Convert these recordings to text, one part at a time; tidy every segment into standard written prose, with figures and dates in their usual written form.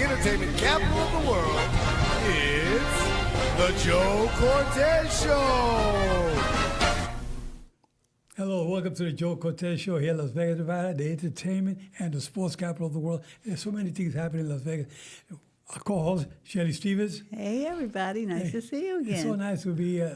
entertainment capital of the world, it's the Joe Cortez Show. Hello, welcome to the Joe Cortez Show here in Las Vegas, Nevada, the entertainment and the sports capital of the world. There's so many things happening in Las Vegas. Our co-host, Shelly Stevens. Hey, everybody. Nice to see you again. It's so nice to be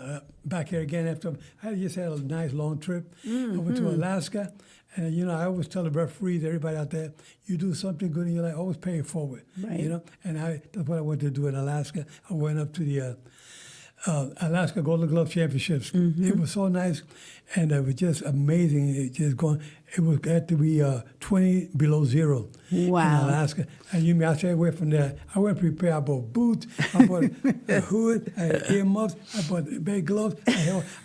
back here again after I just had a nice long trip. I went to Alaska. And, you know, I always tell the referees, everybody out there, you do something good in your life, always pay it forward. Right. You know, and that's what I wanted to do in Alaska. I went up to the Alaska Golden Glove Championships. It was so nice, and it was just amazing. It was got to be 20 below zero in Alaska. And you mean I stayed away from that. I went prepared. I bought boots, I bought a hood, I had earmuffs, I bought big gloves.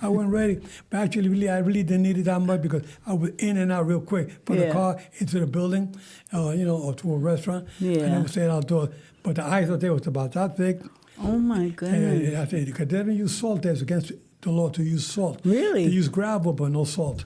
I went ready. But actually, I really didn't need it that much because I was in and out real quick from the car into the building, or to a restaurant. Yeah. And I was staying outdoors. But the ice out there was about that thick. Oh, my goodness. And I said, because they don't use salt there. It's against the law to use salt. Really? They use gravel, but no salt.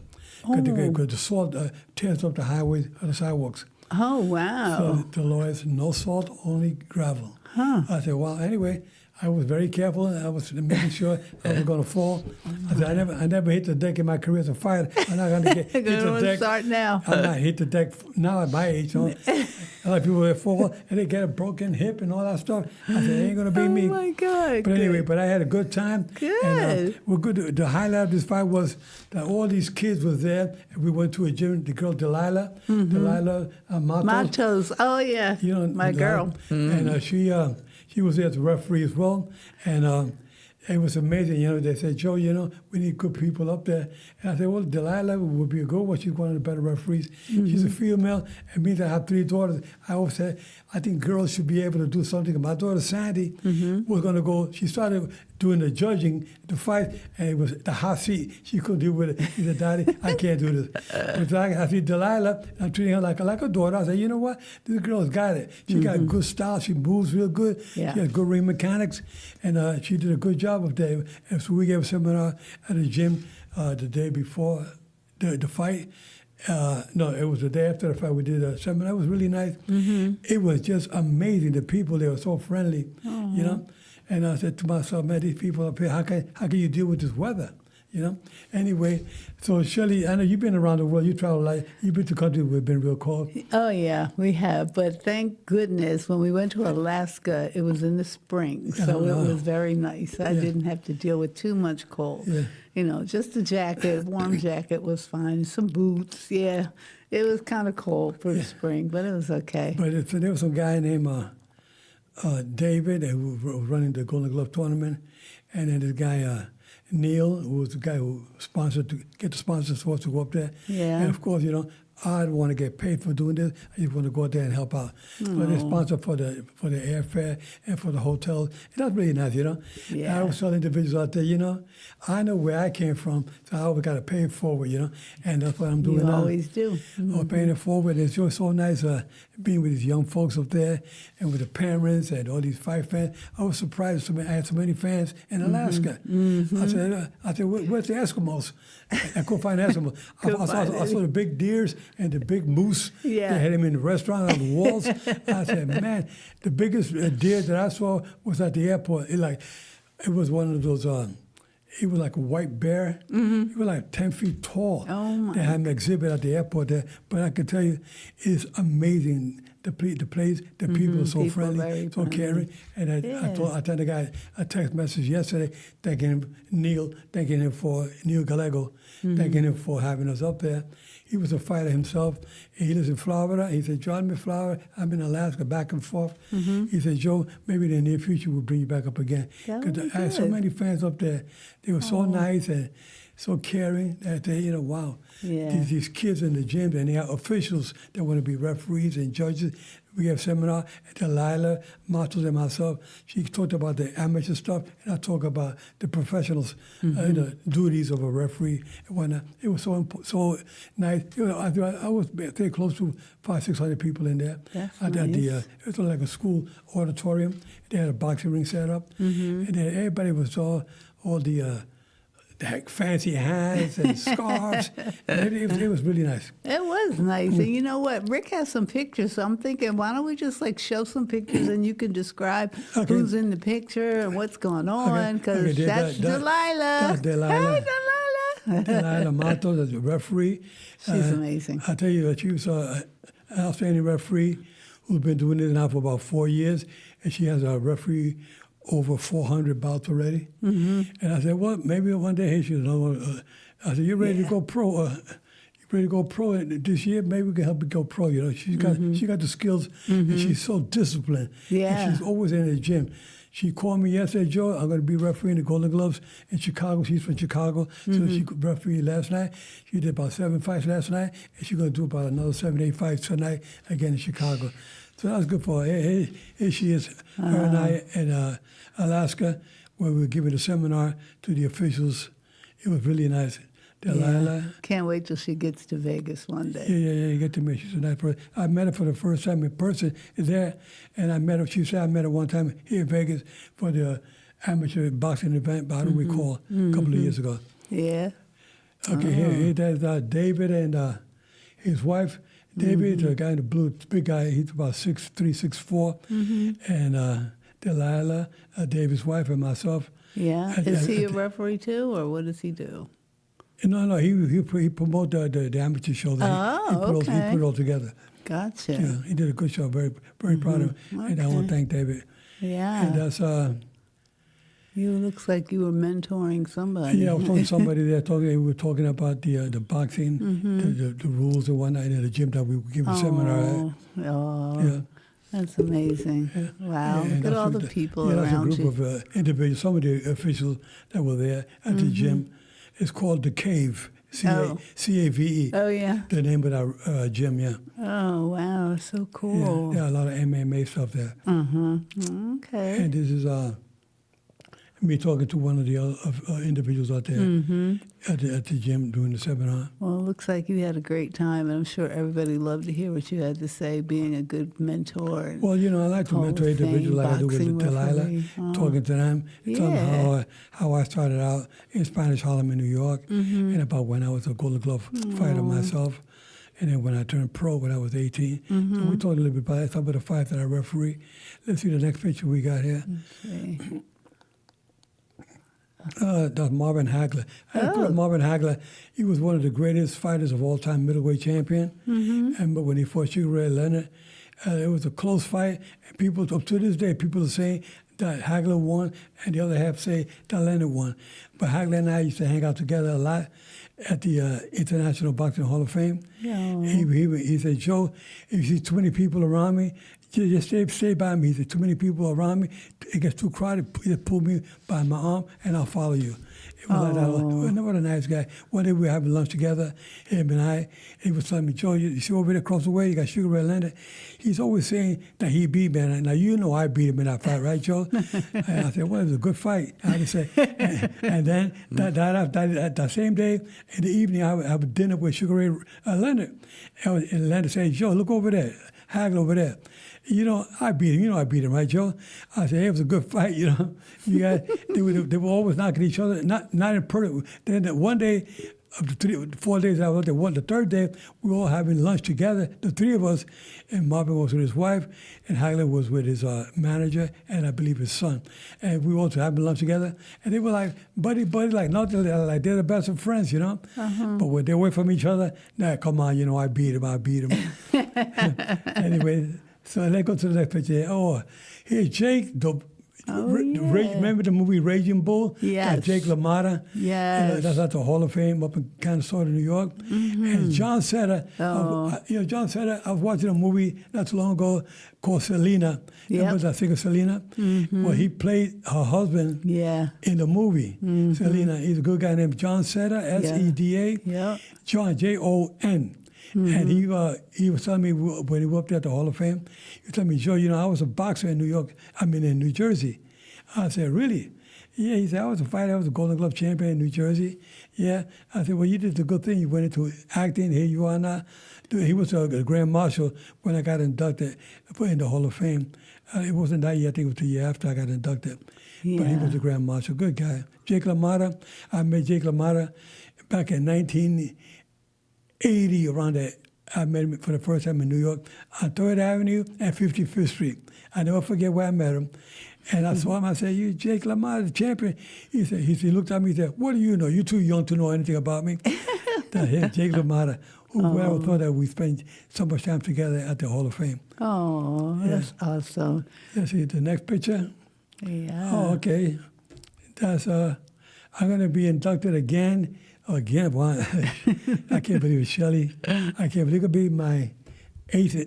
Because the salt tears up the highways or the sidewalks. Oh, wow. So the law is no salt, only gravel. Huh. I said, well, anyway, I was very careful. I was making sure I was going to fall. I said, I never hit the deck in my career as a fighter. I'm not going to hit the deck. Start now. I'm not hit the deck now at my age. You know? A lot of people that fall and they get a broken hip and all that stuff. I said, it ain't going to be me. Oh, my God. But anyway, but I had a good time. Good. And we're good. The highlight of this fight was that all these kids were there. And we went to a gym. The girl Delilah, Matos. Matos. Oh, yeah. You know, my girl. And she was there as a referee as well. And it was amazing. You know, they said, Joe, you know, we need good people up there. And I said, well, Delilah would be a good one. She's one of the better referees. She's a female. It means I have 3 daughters. I always said, I think girls should be able to do something. My daughter, Sandy, was going to go. She started doing the judging, the fight, and it was the hot seat. She couldn't deal with it. She said, Daddy, I can't do this. But I see Delilah, I'm treating her like a daughter. I said, you know what? This girl's got it. She got good style. She moves real good. Yeah. She has good ring mechanics. And she did a good job up there. And so we gave a seminar at the gym the day before the fight. No, it was the day after the fight. We did a seminar. It was really nice. It was just amazing. The people, they were so friendly, you know. And I said to myself, man, these people up here, how can you deal with this weather, you know? Anyway, so Shelly, I know you've been around the world. You travel like, you've been to countries where it's been real cold. Oh, yeah, we have. But thank goodness, when we went to Alaska, it was in the spring. So it was very nice. I didn't have to deal with too much cold. Yeah. You know, just a jacket, warm jacket was fine. Some boots, yeah. It was kind of cold for the spring, but it was okay. But there was some guy named David who was running the Golden Glove tournament, and then this guy Neil, who was the guy who sponsored to get the sponsors for us to go up there. Yeah. And of course, you know, I don't want to get paid for doing this. I just want to go out there and help out. So they sponsor for the airfare and for the hotels. And that's really nice, you know. Yeah. And I always tell individuals out there, you know, I know where I came from, so I always got to pay it forward, you know. And that's what I'm doing You now. always do. Paying it forward. It's just so nice being with these young folks up there and with the parents and all these fight fans. I was surprised. I had so many fans in Alaska. I said, where's the Eskimos? I couldn't find Eskimos. I saw the big deers and the big moose. Yeah. They had them in the restaurant on the walls. I said, man, the biggest deer that I saw was at the airport. It was one of those. He was like a white bear. He was like 10 feet tall. Oh, my. They had an exhibit at the airport there. But I can tell you, it's amazing. The place, the people are so People friendly, so friendly. caring. And I sent the guy a text message yesterday thanking him, Neil Gallego, thanking him for having us up there. He was a fighter himself. He lives in Florida. He said, John, I'm in Florida. I'm in Alaska, back and forth. He said, Joe, maybe in the near future we'll bring you back up again. Because I had so many fans up there. They were so nice and so caring that they, you know, wow. Yeah. These kids in the gym, and they have officials that want to be referees and judges. We have seminar, Delilah, Matos, and myself. She talked about the amateur stuff, and I talk about the professionals, the duties of a referee and whatnot. It was so nice. You know, I was very close to 500-600 people in there. That's nice. It was like a school auditorium. They had a boxing ring set up, and then everybody was all the they had fancy hats and scarves. And it was really nice. It was nice. And you know what? Rick has some pictures, so I'm thinking, why don't we just like show some pictures and you can describe who's in the picture and what's going on? Because that's Delilah. That's Delilah. Hey, Delilah. Delilah Matos, the referee. She's amazing. I tell you that she was an outstanding referee who's been doing it now for about 4 years, and she has a referee over 400 bouts already. Mm-hmm. And I said, well, maybe one day, hey, she said, I said, you're ready to go pro. You ready to go pro this year? Maybe we can help you go pro. You know, she got the skills, and she's so disciplined. Yeah. And she's always in the gym. She called me yesterday, Joe, I'm going to be refereeing the Golden Gloves in Chicago. She's from Chicago, so she could referee last night. She did about 7 fights last night, and she's going to do about another 7, 8 fights tonight again in Chicago. So that was good for her. Here she is, her and I in Alaska, where we were giving a seminar to the officials. It was really nice. Delilah. Yeah. Can't wait till she gets to Vegas one day. Yeah, you get to meet her. She's a nice person. I met her for the first time in person there, and I met her. She said I met her one time here in Vegas for the amateur boxing event, but I don't recall, a couple of years ago. Yeah. Okay, here there's David and his wife. David, the guy in the blue, big guy, he's about 6'3", 6'4", and Delilah, David's wife, and myself. Yeah. Is he a referee too, or what does he do? No, he promoted the amateur show. He put it all together. Gotcha. Yeah, he did a good job. Very, very proud of him. Okay. And I want to thank David. Yeah. And that's you looks like you were mentoring somebody. yeah, I was talking to somebody there. We were talking about the boxing, the rules and whatnot in the gym that we were giving a seminar at. Oh, Yeah. that's amazing. Yeah. Wow, And look at that's all what the people that's around a group you. of individuals. Some of the officials that were there at the gym. It's called The Cave, C-A-V-E. Oh, yeah. The name of our gym, yeah. Oh, wow, so cool. Yeah, a lot of MMA stuff there. Okay. And this is me talking to one of the other individuals out there at the gym doing the seminar. Well, it looks like you had a great time, and I'm sure everybody loved to hear what you had to say, being a good mentor. And Well, I like to mentor individuals like I do with Delilah, talking to them, telling them how I started out in Spanish Harlem in New York, and about when I was a Golden Glove fighter myself, and then when I turned pro when I was 18. So we talked a little bit about some of the fights that I referee. Let's see the next picture we got here. Okay. That's Marvin Hagler. Marvin Hagler, he was one of the greatest fighters of all time, middleweight champion. But when he fought Sugar Ray Leonard, it was a close fight. And people, up to this day, people are saying that Hagler won, and the other half say that Leonard won. But Hagler and I used to hang out together a lot at the International Boxing Hall of Fame. Yeah. He said, Joe, if you see too many people around me, just stay by me. He said, too many people around me, it gets too crowded, just pull me by my arm and I'll follow you. It was like that. What a nice guy. One day we were having lunch together, him and I. He was telling me, Joe, you see over there across the way, you got Sugar Ray Leonard. He's always saying that he beat me. Now, you know I beat him in that fight, right, Joe? And I said, well, it was a good fight. And I said, and then that same day, in the evening, I had dinner with Sugar Ray Leonard. And Leonard said, Joe, look over there, Hagler over there. I beat him. I beat him, right, Joe? I said, hey, it was a good fight, they were always knocking each other, not in person. Then one day, of the 4 days I was there, the third day, we were all having lunch together, the three of us, and Marvin was with his wife, and Hagler was with his manager, and I believe his son. And we were all having lunch together, and they were like, buddy, like nothing, like they're the best of friends, But when they're away from each other, nah, come on, I beat him. Anyway, so let's go to the next picture. Oh, here's Jake. Remember the movie Raging Bull? Yes. Jake LaMotta? Yes. That's at the Hall of Fame up in Kansas, New York. And John Setter. John Setter, I was watching a movie not too long ago called Selena. I think of Selena? Well, he played her husband in the movie. Selena. He's a good guy named John Setter, S-E-D-A. Yeah. John, J-O-N. And he was telling me when he worked at the Hall of Fame, he was telling me, Joe, I was a boxer in in New Jersey. I said, really? Yeah, he said, I was a fighter. I was a Golden Glove champion in New Jersey. Yeah. I said, well, you did the good thing. You went into acting. Here you are now He was a Grand Marshal when I got inducted in the Hall of Fame. It wasn't that year. I think it was the year after I got inducted. But he was a Grand Marshal. Good guy. Jake LaMotta. I met Jake LaMotta back in 1980, around that. I met him for the first time in New York on 3rd Avenue and 55th Street. I never forget where I met him. And I saw him. I said, "You Jake LaMotta, the champion." He looked at me and said, "What do you know? You're too young to know anything about me." That's him, Jake LaMotta. Who would ever thought that we spent so much time together at the Hall of Fame? Oh, that's awesome. Let's see the next picture. Yeah. Oh, okay. That's I'm gonna be inducted again. Wow. I can't believe it, Shelly. I can't believe it could be my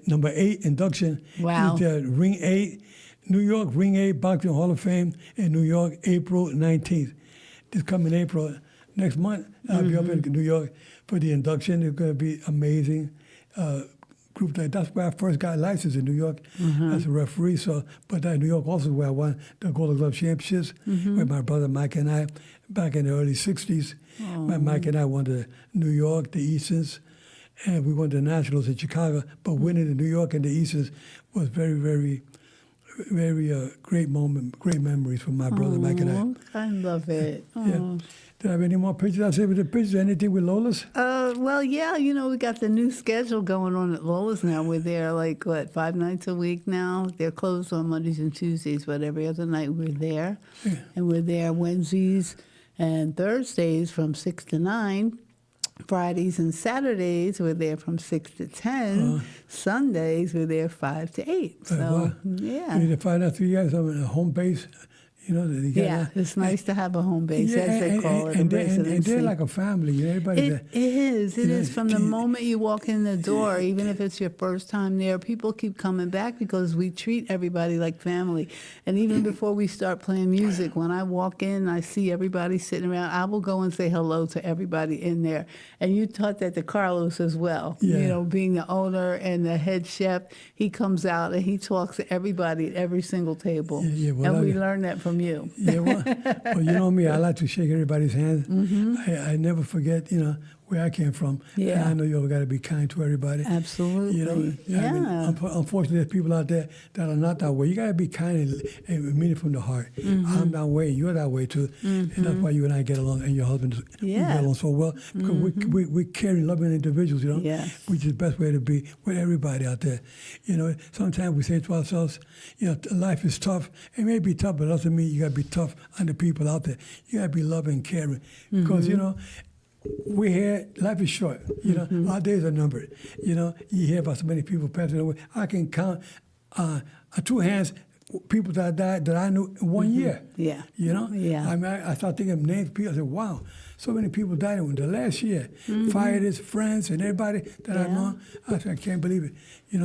number 8 induction. Wow. It's Ring 8, New York Ring 8 Boxing Hall of Fame in New York, April 19th. This coming April, next month, I'll be up in New York for the induction. It's gonna be amazing. Group that's where I first got licensed in New York as a referee. So, but New York also where I won the Golden Glove Championships with my brother Mike and I back in the early '60s. When Mike and I won the New York, the Easterns, and we won the Nationals in Chicago. But winning the New York and the Easterns was very, very, very great moment, great memories for my brother Mike and I love it. Yeah. Do I have any more pictures? I'll say with the pictures, anything with Lola's? Well, yeah, we got the new schedule going on at Lola's now. We're there 5 nights a week now. They're closed on Mondays and Tuesdays, but every other night we're there. Yeah. And we're there Wednesdays and Thursdays from 6 to 9. Fridays and Saturdays we're there from 6 to 10. Sundays we're there 5 to 8. So, yeah. You need to find out for you guys on a home base. It's nice to have a home base, as they call it. And they're like a family. Everybody. It is. From the moment you walk in the door, even if it's your first time there, people keep coming back because we treat everybody like family. And even before we start playing music, when I walk in, I see everybody sitting around, I will go and say hello to everybody in there. And you taught that to Carlos as well. Yeah. Being the owner and the head chef, he comes out and he talks to everybody at every single table. And we learned that from you. Yeah, well, you know me, I like to shake everybody's hands. I never forget, where I came from. Yeah. And I know you got to be kind to everybody. Absolutely. Yeah. I mean, unfortunately, there's people out there that are not that way. You got to be kind and mean it from the heart. I'm that way. You're that way too. And that's why you and I get along, and your husband we get along so well because we're caring, loving individuals. Yes. Which is the best way to be with everybody out there. Sometimes we say to ourselves, life is tough. It may be tough, but it doesn't mean you got to be tough on the people out there. You got to be loving and caring because we're here. Life is short. Our days are numbered. You hear about so many people passing away. I can count on 2 hands people that died that I knew in 1 year. Yeah. Yeah. I mean, I started thinking of names. People, I said, "Wow, so many people died in the last year." Fighters, friends, and everybody that I know. I said, I can't believe it.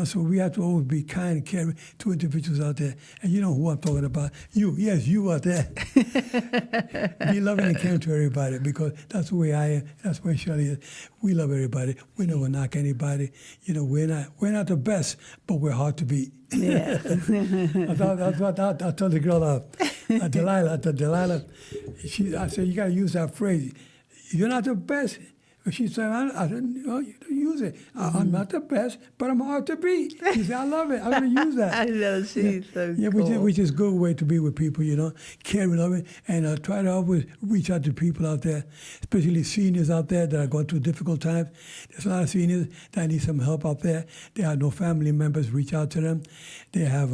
So we have to always be kind and caring to individuals out there. And you know who I'm talking about. You, yes, you out there. Be loving and caring to everybody because that's the way I am. That's the way Shelly is. We love everybody. We never knock anybody. We're not the best, but we're hard to beat. Yeah. I told the girl, Delilah, I said, you got to use that phrase. You're not the best. She said, I said, no, you don't use it. I'm not the best, but I'm hard to beat. She said, I love it. I'm going to use that. I know, she's so cool. Which is a good way to be with people, caring, loving, and try to always reach out to people out there, especially seniors out there that are going through difficult times. There's a lot of seniors that need some help out there. They have no family members. Reach out to them. They have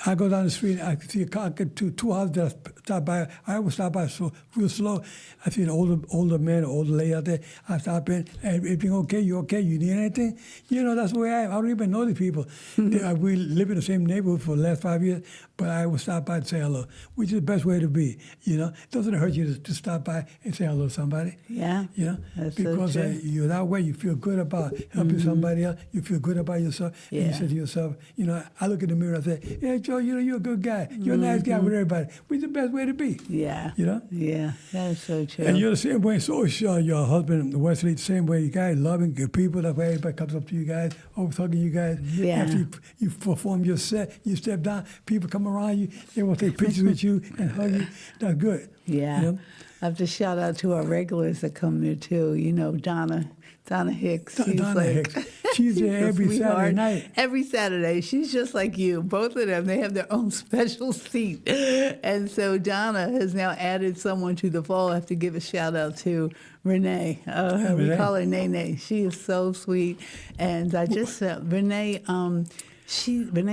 I go down the street, I see a car, two houses that I stop by. I always stop by real slow. I see an older man, older lady out there. I stop in, hey, everything okay? You okay? You need anything? That's the way I am. I don't even know these people. We live in the same neighborhood for the last 5 years, but I will stop by and say hello, which is the best way to be. It doesn't hurt you to stop by and say hello to somebody. Yeah. That's because so true. You're that way. You feel good about helping somebody else. You feel good about yourself. Yeah. And you say to yourself, I look in the mirror and I say, yeah, Joe, you're a good guy. You're a nice guy with everybody. Which is the best way to be. Yeah. Yeah, that's so true. And you're the same way. So is your husband, Wesley, the same way. You guys loving, good people. That's why everybody comes up to you guys, always hugging you guys. Yeah. After you perform your set, you step down, people come around you, they want to take pictures with you and hug you. That's good. Yeah. I have to shout out to our regulars that come there too. Donna Donna Hicks. She's Donna like, Hicks. She's there a every Saturday sweetheart. night. Every Saturday. She's just like you. Both of them, they have their own special seat. And so Donna has now added someone to the fold. I have to give a shout out to Renee. We Renee. call her Nene. She is so sweet. And I just, Renee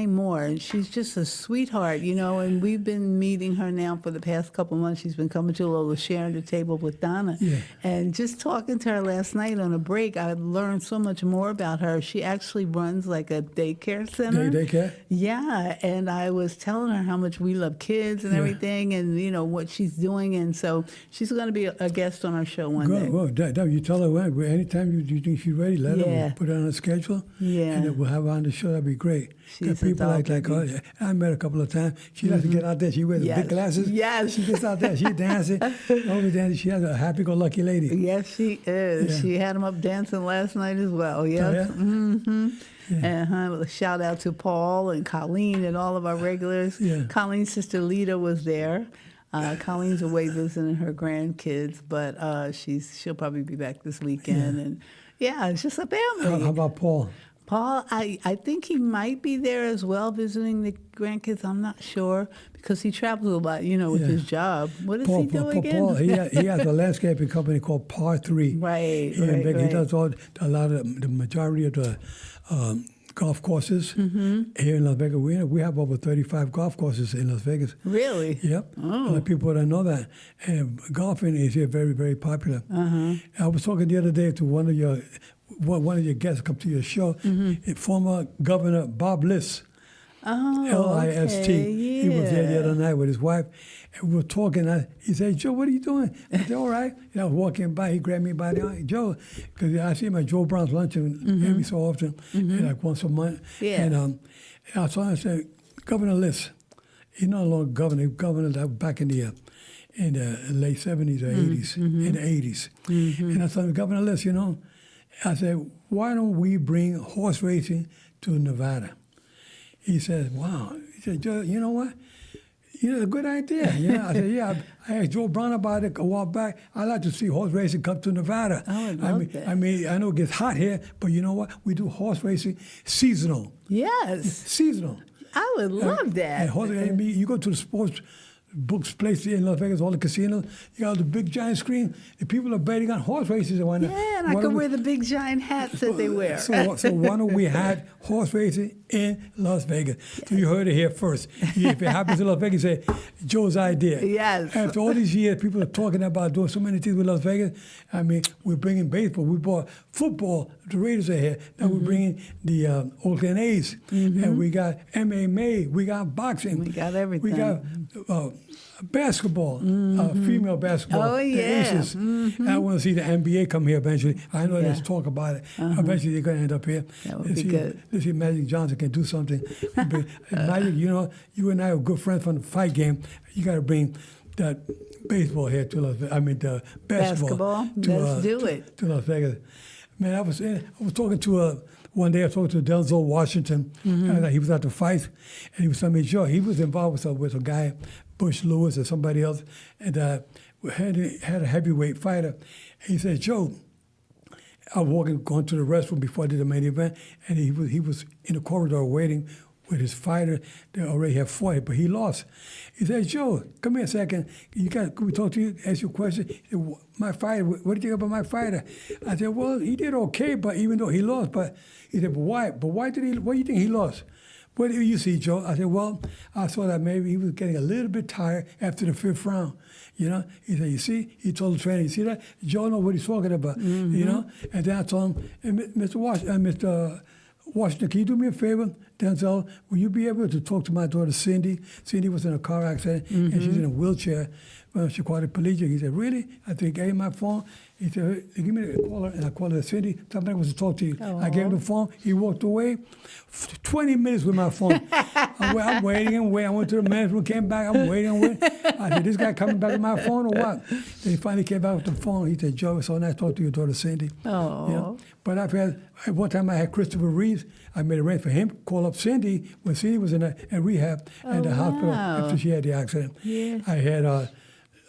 Moore, and she's just a sweetheart, you know, and we've been meeting her now for the past couple months. She's been coming to Lola, sharing the table with Donna. Yeah. And just talking to her last night on a break, I learned so much more about her. She actually runs like a daycare center. Daycare? Yeah, and I was telling her how much we love kids and everything, and, you know, what she's doing. And so she's going to be a guest on our show one day. Well, you tell her when. Anytime you think she's ready, let her put her on a schedule. Yeah. And then we'll have her on the show. That'd be great. She's People a like dog, her. I met her a couple of times. She likes to get out there. She wears the big glasses. Yes. She gets out there. She dancing. Always dancing. She has a happy-go-lucky lady. Yes, she is. Yeah. She had them up dancing last night as well. Yes. Oh, yeah? Mm-hmm. Yeah. And shout out to Paul and Colleen and all of our regulars. Yeah. Colleen's sister Lita was there. Colleen's away visiting her grandkids, but she'll probably be back this weekend. Yeah. And yeah, it's just a family. How about Paul? Paul, I think he might be there as well visiting the grandkids. I'm not sure because he travels a lot, you know, with his job. What does he do again? Paul, he has a landscaping company called Par 3. Right. He does the majority of the golf courses here in Las Vegas. We have over 35 golf courses in Las Vegas. Really? Yep. Oh. A lot of people don't know that. And golfing is here very, very popular. I was talking the other day to one of your guests come to your show, former Governor Bob List. Oh, List. okay, He was there the other night with his wife, and we were talking. He said, "Joe, what are you doing?" I said, "All right." I was walking by. He grabbed me by the arm. Joe, because I see him at Joe Brown's luncheon every so often, like once a month. Yeah. And I saw him and said, "Governor List, he's no longer governor. He was governor back in the late 70s or 80s, in the 80s." And I said, "Governor List, you know," I said, "Why don't we bring horse racing to Nevada?" He said, "Wow." He said, "Joe, you know what? You know, a good idea." You know, I said, "Yeah." I asked Joe Brown about it a while back. I'd like to see horse racing come to Nevada. Oh, I'd love that. I mean, I know it gets hot here, but you know what? We do horse racing seasonal. Yes. Seasonal. I would love that. And you go to the sports books place in Las Vegas, all the casinos, you got the big giant screen. The people are betting on horse races. Yeah, and I could wear the big giant hats that they wear. So why don't we have horse racing in Las Vegas? So you heard it here first. If it happens in Las Vegas, say, Joe's idea. Yes. After all these years, people are talking about doing so many things with Las Vegas. I mean, we're bringing baseball. We brought football. The Raiders are here. Now we're bringing the Oakland A's. And we got MMA. We got boxing. We got everything. We got basketball, female basketball. Oh, the yeah. Aces. I want to see the NBA come here eventually. I know there's talk about it. Eventually they're going to end up here. That would be good. Let's see if Magic Johnson can do something. Magic, you know, you and I are good friends from the fight game. You got to bring that baseball here to Las Vegas. I mean, the basketball. Let's do it. To Las Vegas. Man, I was talking to one day I was talking to Denzel Washington. He was at the fight, and he was telling me, Joe, he was involved with a guy, Bush Lewis or somebody else, and had a heavyweight fighter. And he said, Joe, I was going to the restroom before I did the main event, and he was in the corridor waiting with his fighter. They already had fought, but he lost. He said, Joe, come here a second. Can we talk to you, ask you a question? He said, my fighter, what do you think about my fighter? I said, well, he did okay, but even though he lost, but he said, but why? Why do you think he lost? What do you see, Joe? I said, well, I saw that maybe he was getting a little bit tired after the fifth round. You know, he said, you see, he told the trainer, you see that? Joe knows what he's talking about, you know? And then I told him, Mr. Washington, can you do me a favor? Denzel, will you be able to talk to my daughter, Cindy? Cindy was in a car accident, and she's in a wheelchair. Well, she called the police. He said, really? I think I gave him my phone. He said, give me the caller, and I called her, Cindy. Somebody wants to talk to you. I gave him the phone. He walked away. 20 minutes with my phone. I'm waiting and waiting. I went to the man's room, came back. I'm waiting and waiting. I said, this guy coming back with my phone or what? Then he finally came back with the phone. He said, Joe, it's so nice to talk to your daughter, Cindy. Oh. You know? But at one time I had Christopher Reeves. I made arrangements for him to call up Cindy when Cindy was in rehab at the hospital after she had the accident. Yeah. I had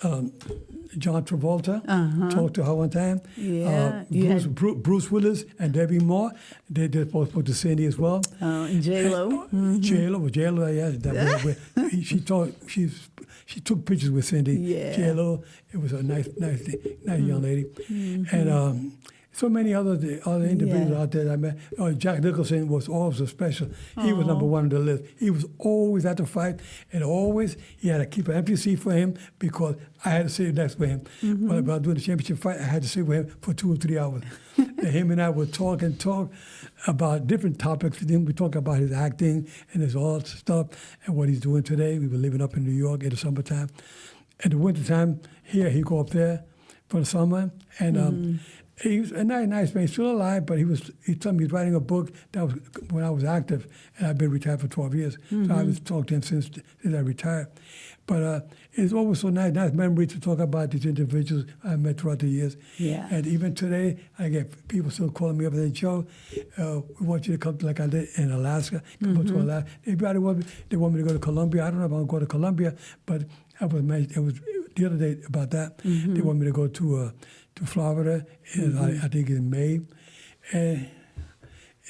John Travolta. Talked to her one time. Yeah, Bruce Willis and Debbie Moore. They're supposed to Cindy as well. Oh, and J-Lo. J-Lo, yeah. She took pictures with Cindy. Yeah. J-Lo, it was a nice young lady. And so many other individuals out there that I met. Jack Nicholson was always special. He was number one on the list. He was always at the fight, and always he had to keep an empty seat for him because I had to sit next to him. When I was doing the championship fight, I had to sit with him for 2 or 3 hours. And him and I would talk about different topics. Then we talk about his acting and his all stuff and what he's doing today. We were living up in New York in the summertime. In the wintertime, here he go up there for the summer, and he was a nice man, still alive, but he told me he's writing a book that was when I was active, and I've been retired for 12 years. So I was talking to him since I retired. But it's always so nice memory to talk about these individuals I met throughout the years. Yeah. And even today, I get people still calling me up and say, Joe, we want you to come to, like I did in Alaska, come up to Alaska. They want me to go to Colombia. I don't know if I'm going to go to Colombia, but it was the other day about that. They want me to go to Florida, I think in May. And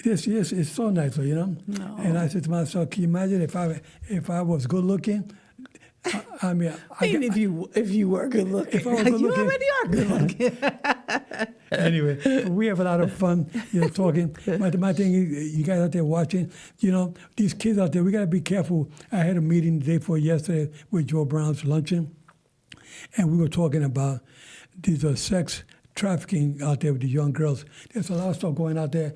it's so nice, you know? No. And I said to myself, can you imagine if I was good looking? I mean, if you were good looking. If I was good You looking. already are good looking. Anyway, we have a lot of fun, talking. My thing is, you guys out there watching, these kids out there, we got to be careful. I had a meeting the day before yesterday with Joe Brown's luncheon, and we were talking about these sex trafficking out there with these young girls. There's a lot of stuff going out there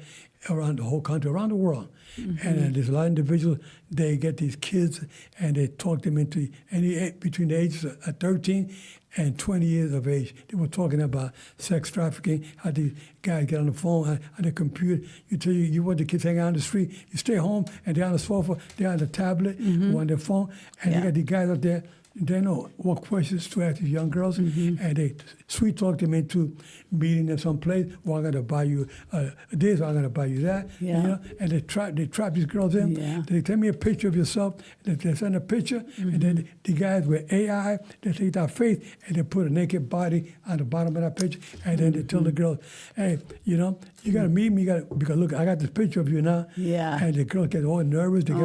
around the whole country, around the world. And there's a lot of individuals, they get these kids and they talk them into between the ages of 13 and 20 years of age. They were talking about sex trafficking, how these guys get on the phone, on the computer. You want the kids hanging out on the street. You stay home and they're on the sofa, they're on the tablet, or on their phone, and you got these guys out there. They know what questions to ask these young girls, and they sweet talk them into meeting them someplace. Well, I'm going to buy you this, or I'm going to buy you that. Yeah. And they trap these girls in. Yeah. They tell me a picture of yourself. They send a picture, and then the guys with AI, they take that face and they put a naked body on the bottom of that picture, and then they tell the girls, hey, you got to meet me. Because look, I got this picture of you now. Yeah. And the girls get all nervous. They get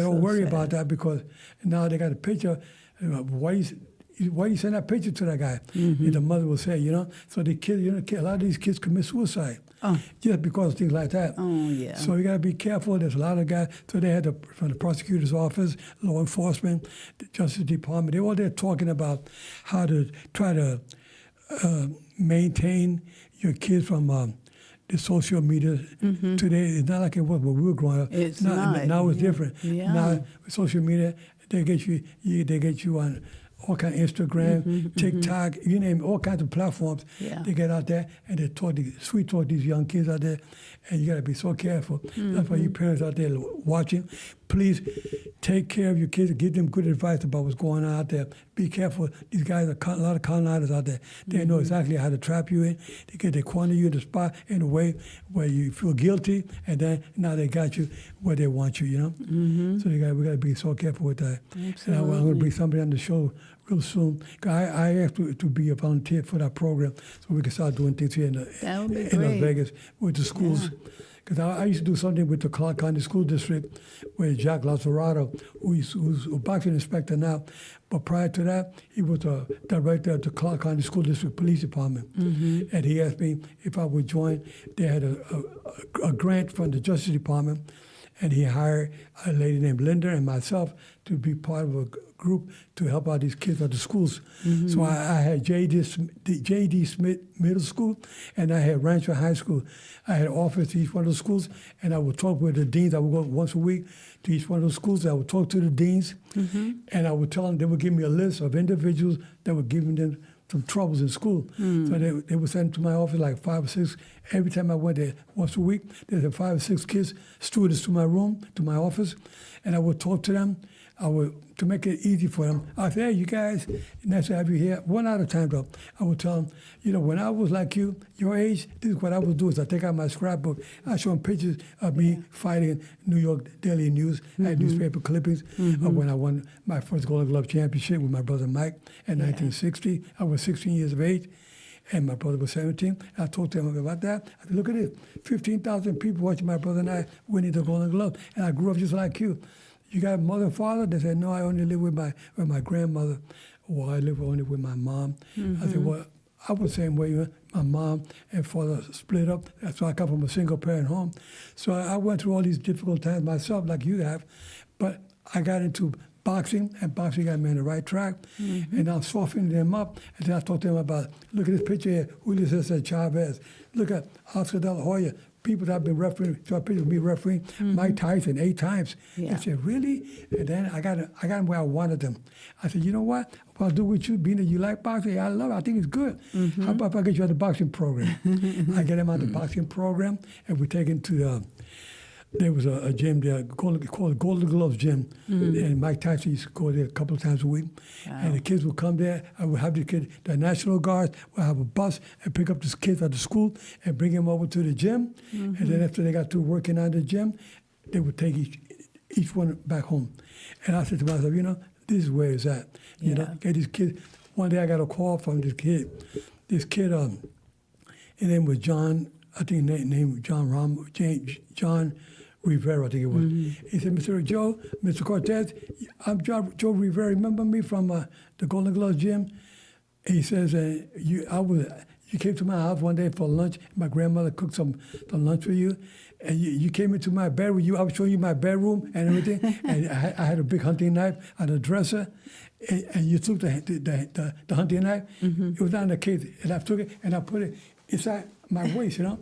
all so worried sad. about that because now they got a picture. Why you send that picture to that guy? And the mother will say, So the kids, a lot of these kids commit suicide just because of things like that. Oh, yeah. So you got to be careful. There's a lot of guys. So they had from the prosecutor's office, law enforcement, the Justice Department. They were all there talking about how to try to maintain your kids from the social media. Today, it's not like it was when we were growing up. It's not. Now it's different. Yeah. Now with social media, they get you on all kind of Instagram, TikTok, you name it, all kinds of platforms. Yeah. They get out there and they sweet talk these young kids out there, and you got to be so careful. That's why you parents out there watching, please take care of your kids, give them good advice about what's going on out there. Be careful. These guys are a lot of con artists out there. They know exactly how to trap you in. They corner you in the spot in a way where you feel guilty, and then now they got you where they want you. So we got to be so careful with that. Absolutely. And I'm going to bring somebody on the show real soon. I asked to be a volunteer for that program so we can start doing things here in Las Vegas with the schools. Because I used to do something with the Clark County School District with Jack Lazzarato, who's a boxing inspector now. But prior to that, he was a director of the Clark County School District Police Department. And he asked me if I would join. They had a grant from the Justice Department, and he hired a lady named Linda and myself to be part of a group to help out these kids at the schools. So I had J.D. Smith Middle School, and I had Rancho High School. I had an office at each one of those schools, and I would talk with the deans. I would go once a week to each one of those schools. I would talk to the deans, and I would tell them, they would give me a list of individuals that were giving them some troubles in school. So they would send to my office like 5 or 6. Every time I went there once a week, there's 5 or 6 students to my room, to my office, and I would talk to them I would, to make it easy for them, I said, hey, you guys, nice to have you here. One at a time, though. I would tell them, when I was like you, your age, this is what I would do is I take out my scrapbook, I show them pictures of me fighting in New York Daily News, and newspaper clippings of when I won my first Golden Glove championship with my brother Mike in 1960. I was 16 years of age. And my brother was 17. I talked to him about that. I said, look at this, 15,000 people watching my brother and I winning the Golden Glove. And I grew up just like you. You got mother and father? They said, no, I only live with my grandmother, or I live only with my mom. I said, well, I was the same way. My mom and father split up, so I come from a single-parent home. So I went through all these difficult times myself, like you have, but I got into boxing, and boxing got me on the right track, and I'm softening them up, and then I talked to them about, look at this picture here, Julio Cesar Chavez, look at Oscar De La Hoya, people that have been refereeing, so I picture me refereeing Mike Tyson 8 times. Yeah. They said, really? And then I got them where I wanted them. I said, you know what I'll do with you, being that you like boxing, I love it, I think it's good. How about if I get you on the boxing program? I get him on the boxing program, and we take him to there was a gym there called Golden Gloves Gym, and Mike Tyson used to go there a couple of times a week. Wow. And the kids would come there. I would have the kids, the National Guard would have a bus and pick up the kids at the school and bring them over to the gym. And then after they got through working on the gym, they would take each one back home. And I said to myself, this is where it's at. Get these kids. One day I got a call from this kid. His name was John. I think his name was John Rivera, I think it was. He said, Mr. Cortez, I'm Joe Rivera. Remember me from the Golden Gloves Gym? He says, you came to my house one day for lunch. My grandmother cooked some lunch for you. And you came into my bedroom. I was showing you my bedroom and everything. And I had a big hunting knife on the dresser. And you took the hunting knife. It was down in the case. And I took it and I put it inside my waist, and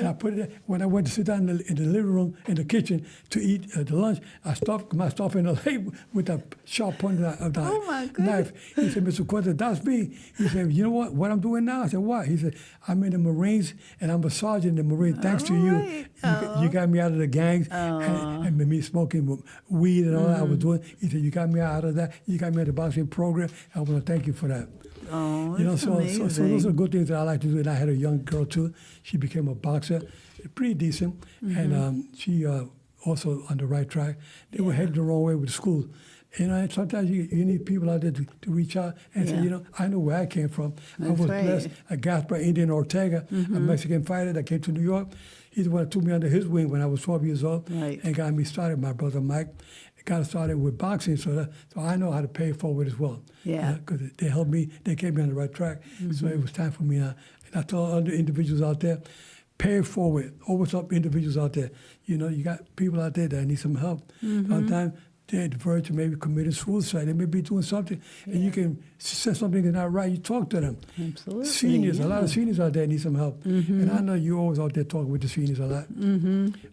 I put it when I went to sit down in the living room, in the kitchen to eat the lunch. I stuffed my stuff in the leg with the sharp point of the knife. He said, Mr. Cortez, that's me. He said, you know what I'm doing now? I said, what? He said, I'm in the Marines, and I'm a sergeant in the Marines. Thanks to you. You got me out of the gangs and me smoking weed and all that I was doing. He said, you got me out of that. You got me out of the boxing program. I want to thank you for that. Oh, so those are good things that I like to do. And I had a young girl too. She became a boxer, pretty decent, and she also on the right track. They were headed the wrong way with the school. And sometimes you need people out there to reach out and say, I know where I came from. That's I was right. blessed. A Gaspar Indian Ortega, a Mexican fighter that came to New York. He's the one that took me under his wing when I was 12 years old and got me started. My brother Mike got started with boxing, so I know how to pay it forward as well. Yeah. Because they helped me, they kept me on the right track. So it was time for me now. And I told other individuals out there, pay it forward. Always up individuals out there. You got people out there that need some help. Sometimes they're at the verge of maybe committing suicide. They may be doing something, and you can say something is not right. You talk to them. Absolutely. Seniors, a lot of seniors out there need some help. And I know you're always out there talking with the seniors a lot.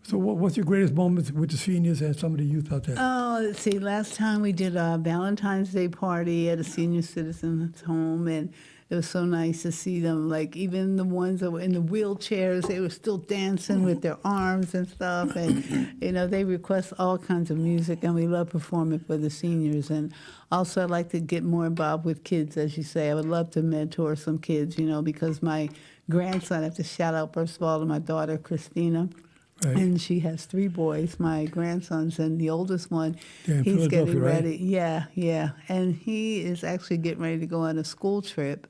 So what's your greatest moments with the seniors and some of the youth out there? Oh, let's see. Last time we did a Valentine's Day party at a senior citizen's home, and it was so nice to see them. Like, even the ones that were in the wheelchairs, they were still dancing with their arms and stuff. And, they request all kinds of music, and we love performing for the seniors. And also, I'd like to get more involved with kids, as you say. I would love to mentor some kids, because my grandson, I have to shout out, first of all, to my daughter, Christina. Right. And she has 3 boys, my grandsons, and the oldest one, he's getting ready. Right? Yeah. And he is actually getting ready to go on a school trip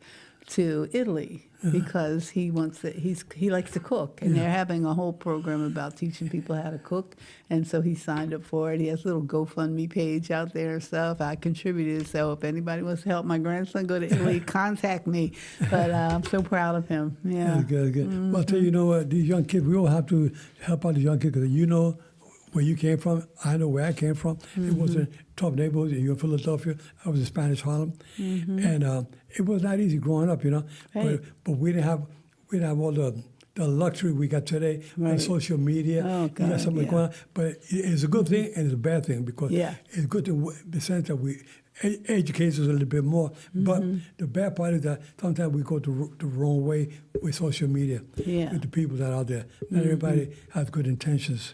to Italy because he likes to cook, and they're having a whole program about teaching people how to cook, and so he signed up for it. He has a little GoFundMe page out there and stuff. I contributed, so if anybody wants to help my grandson go to Italy, contact me. But I'm so proud of him. Yeah. Good. Well, I'll tell you, what, these young kids, we all have to help out the young kids because where you came from, I know where I came from. It wasn't tough neighborhoods. You're in Philadelphia. I was in Spanish Harlem, and it was not easy growing up, Right. But we didn't have all the luxury we got today on social media. Oh, God, you got something going on, but it's a good thing and it's a bad thing because it's good in the sense that we educate us a little bit more. But the bad part is that sometimes we go the wrong way with social media with the people that are out there. Not everybody has good intentions.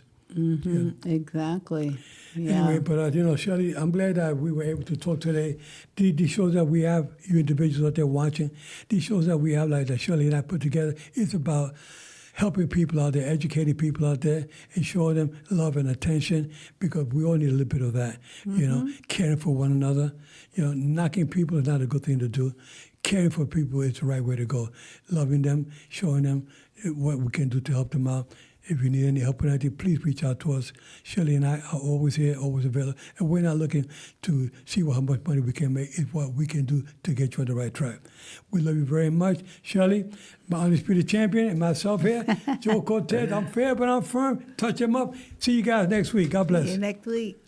Exactly. Yeah. Anyway, but you know, Shelly, I'm glad that we were able to talk today. These shows that we have, you individuals out there watching, these shows that we have, like that Shelly and I put together, it's about helping people out there, educating people out there, and showing them love and attention, because we all need a little bit of that. You know, caring for one another. You know, knocking people is not a good thing to do. Caring for people is the right way to go. Loving them, showing them what we can do to help them out. If you need any help or anything, please reach out to us. Shelly and I are always here, always available. And we're not looking to see how much money we can make. It's what we can do to get you on the right track. We love you very much. Shelly, my undisputed champion, and myself here, Joe Cortez. I'm fair, but I'm firm. Touch him up. See you guys next week. God bless. See you next week.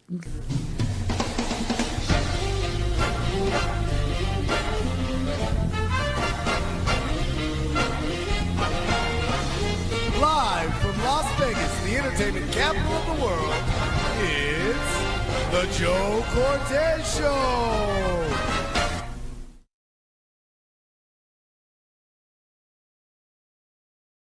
Live from Las Vegas, the entertainment capital of the world, it's the Joe Cortez Show.